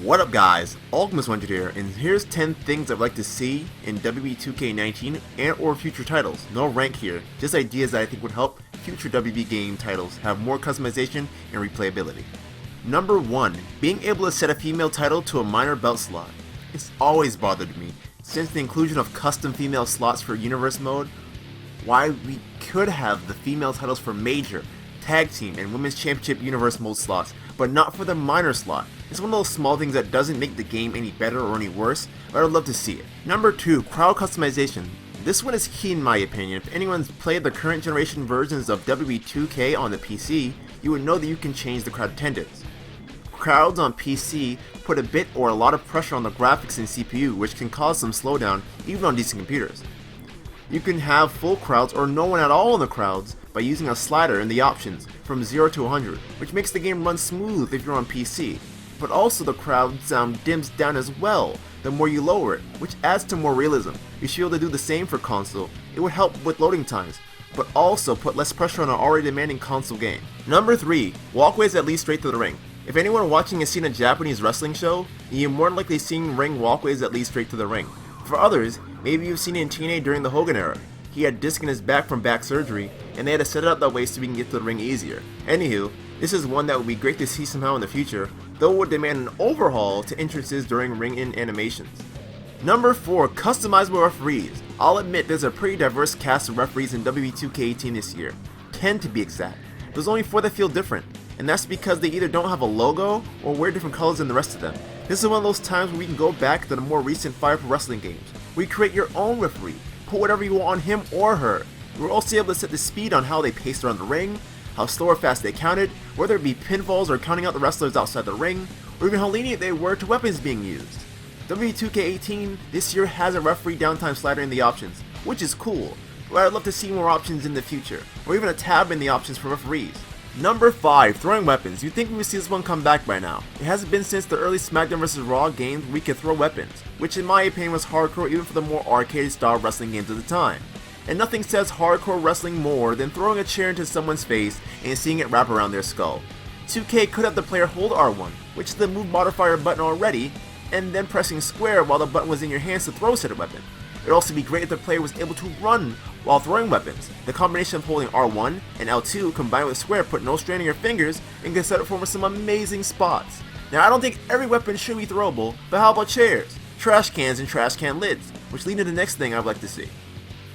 What up guys, Alchemist100 here, and here's 10 things I'd like to see in WWE 2k19 and or future titles. No rank here, just ideas that I think would help future WWE game titles have more customization and replayability. Number 1. Being able to set a female title to a minor belt slot. It's always bothered me, since the inclusion of custom female slots for Universe mode, why we could have the female titles for Major, Tag Team, and Women's Championship Universe mode slots, but not for the minor slot. It's one of those small things that doesn't make the game any better or any worse, but I'd love to see it. Number 2. Crowd customization. This one is key in my opinion. If anyone's played the current generation versions of WWE 2K on the PC, you would know that you can change the crowd attendance. Crowds on PC put a bit or a lot of pressure on the graphics and CPU, which can cause some slowdown even on decent computers. You can have full crowds or no one at all in the crowds by using a slider in the options from 0 to 100, which makes the game run smooth if you're on PC. But also the crowd sound dims down as well the more you lower it, which adds to more realism. You should be able to do the same for console. It would help with loading times, but also put less pressure on an already demanding console game. Number 3. Walkways that lead straight to the ring. If anyone watching has seen a Japanese wrestling show, you're more than likely seeing ring walkways that lead straight to the ring. For others, maybe you've seen it in TNA during the Hogan era. He had disc in his back from back surgery, and they had to set it up that way so we can get to the ring easier. Anywho, this is one that would be great to see somehow in the future, though it would demand an overhaul to entrances during ring-in animations. Number 4. Customizable referees. I'll admit there's a pretty diverse cast of referees in WWE 2k18 this year, 10 to be exact. There's only 4 that feel different, and that's because they either don't have a logo or wear different colors than the rest of them. This is one of those times where we can go back to the more recent Fire Pro Wrestling games, where you create your own referee, put whatever you want on him or her. We're also able to set the speed on how they paced around the ring, how slow or fast they counted, whether it be pinfalls or counting out the wrestlers outside the ring, or even how lenient they were to weapons being used. WWE 2k18 this year has a referee downtime slider in the options, which is cool, but I'd love to see more options in the future, or even a tab in the options for referees. Number 5. Throwing weapons. You'd think we would see this one come back by now. It hasn't been since the early SmackDown vs. Raw games where we could throw weapons, which in my opinion was hardcore even for the more arcade style wrestling games of the time. And nothing says hardcore wrestling more than throwing a chair into someone's face and seeing it wrap around their skull. 2K could have the player hold R1, which is the move modifier button already, and then pressing square while the button was in your hands to throw said weapon. It would also be great if the player was able to run while throwing weapons. The combination of holding R1 and L2 combined with square put no strain on your fingers and can set it for some amazing spots. Now I don't think every weapon should be throwable, but how about chairs, trash cans, and trash can lids, which lead to the next thing I'd like to see.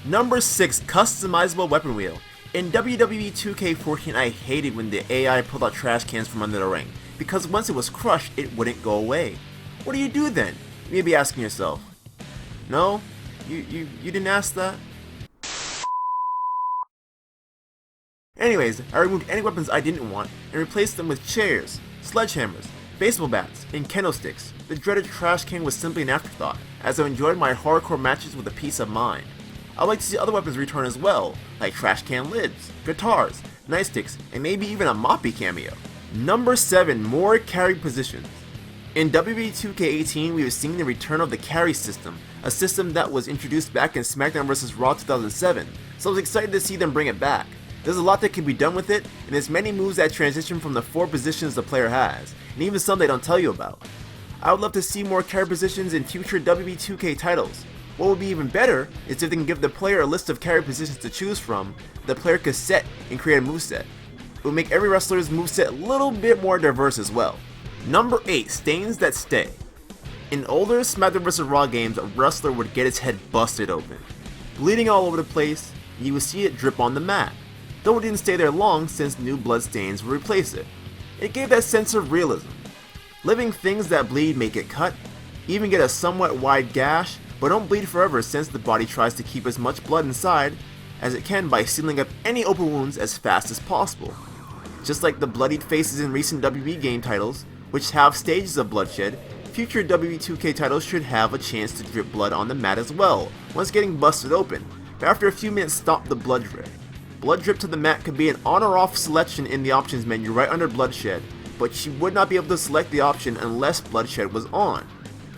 Number 6. Customizable weapon wheel. In WWE 2k14 I hated when the AI pulled out trash cans from under the ring, because once it was crushed it wouldn't go away. What do you do then? You may be asking yourself. No? You didn't ask that? Anyways, I removed any weapons I didn't want and replaced them with chairs, sledgehammers, baseball bats, and kendo sticks. The dreaded trash can was simply an afterthought, as I enjoyed my hardcore matches with a peace of mind. I'd like to see other weapons return as well, like trash can lids, guitars, nightsticks, and maybe even a Moppy cameo. Number 7. More carry positions. In WWE 2k18 we have seen the return of the carry system, a system that was introduced back in SmackDown vs. Raw 2007, so I was excited to see them bring it back. There's a lot that can be done with it, and there's many moves that transition from the 4 positions the player has, and even some they don't tell you about. I would love to see more carry positions in future WWE 2K titles. What would be even better is if they can give the player a list of carry positions to choose from, the player could set and create a moveset. It would make every wrestler's moveset a little bit more diverse as well. Number 8. Stains that stay. In older SmackDown vs. Raw games, a wrestler would get his head busted open, bleeding all over the place, and you would see it drip on the mat. Though it didn't stay there long since new blood stains would replace it. It gave that sense of realism. Living things that bleed may get cut, even get a somewhat wide gash, but don't bleed forever since the body tries to keep as much blood inside as it can by sealing up any open wounds as fast as possible. Just like the bloodied faces in recent WWE game titles, which have stages of bloodshed, future WWE 2K titles should have a chance to drip blood on the mat as well, once getting busted open, but after a few minutes stop the blood drip. Blood drip to the mat could be an on or off selection in the options menu right under bloodshed, but you would not be able to select the option unless bloodshed was on.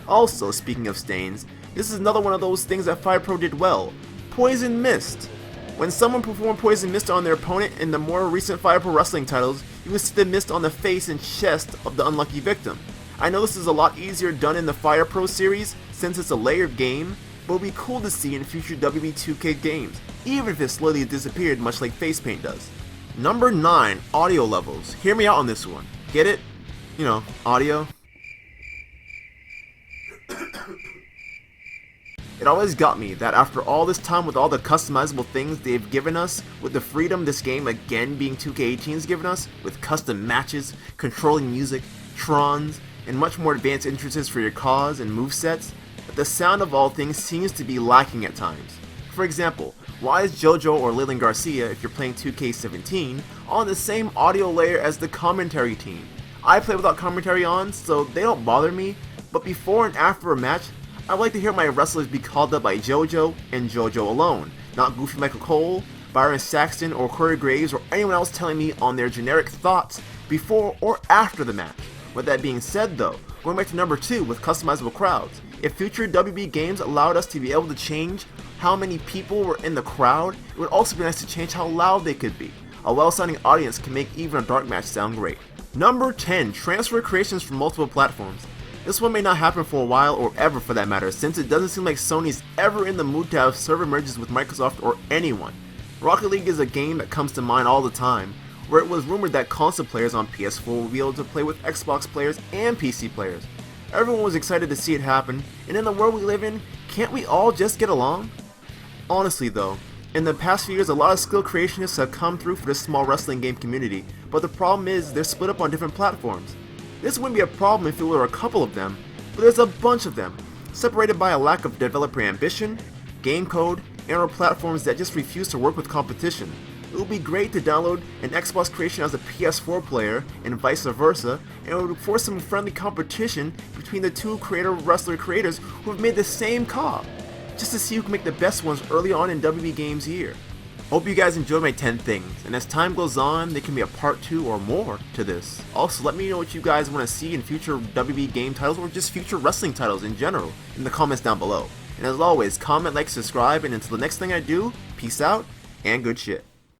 Also, speaking of stains, this is another one of those things that Fire Pro did well, Poison Mist. When someone performed Poison Mist on their opponent in the more recent Fire Pro Wrestling titles, you would see the mist on the face and chest of the unlucky victim. I know this is a lot easier done in the Fire Pro series since it's a layered game, but it would be cool to see in future WWE 2K games, even if it slowly disappeared much like face paint does. Number 9, audio levels. Hear me out on this one. Get it? You know, audio. It always got me that after all this time with all the customizable things they've given us, with the freedom this game again being 2K18's given us, with custom matches, controlling music, trons, and much more advanced entrances for your cause and movesets, that the sound of all things seems to be lacking at times. For example, why is JoJo or Leyland Garcia, if you're playing 2K17, on the same audio layer as the commentary team? I play without commentary on, so they don't bother me, but before and after a match, I like to hear my wrestlers be called up by JoJo and JoJo alone, not Goofy Michael Cole, Byron Saxton, or Corey Graves, or anyone else telling me on their generic thoughts before or after the match. With that being said though, going back to number 2 with customizable crowds, if future WB games allowed us to be able to change how many people were in the crowd, it would also be nice to change how loud they could be. A well-sounding audience can make even a dark match sound great. Number 10, transfer creations from multiple platforms. This one may not happen for a while or ever for that matter, since it doesn't seem like Sony's ever in the mood to have server merges with Microsoft or anyone. Rocket League is a game that comes to mind all the time, where it was rumored that console players on PS4 will be able to play with Xbox players and PC players. Everyone was excited to see it happen, and in the world we live in, can't we all just get along? Honestly though, in the past few years a lot of skilled creationists have come through for this small wrestling game community, but the problem is they're split up on different platforms. This wouldn't be a problem if there were a couple of them, but there's a bunch of them, separated by a lack of developer ambition, game code, and or platforms that just refuse to work with competition. It would be great to download an Xbox creation as a PS4 player, and vice versa, and it would force some friendly competition between the two wrestler creators who have made the same COD, just to see who can make the best ones early on in WB Games' year. Hope you guys enjoyed my 10 things, and as time goes on, there can be a part 2 or more to this. Also, let me know what you guys want to see in future WB game titles or just future wrestling titles in general in the comments down below. And as always, comment, like, subscribe, and until the next thing I do, peace out, and good shit.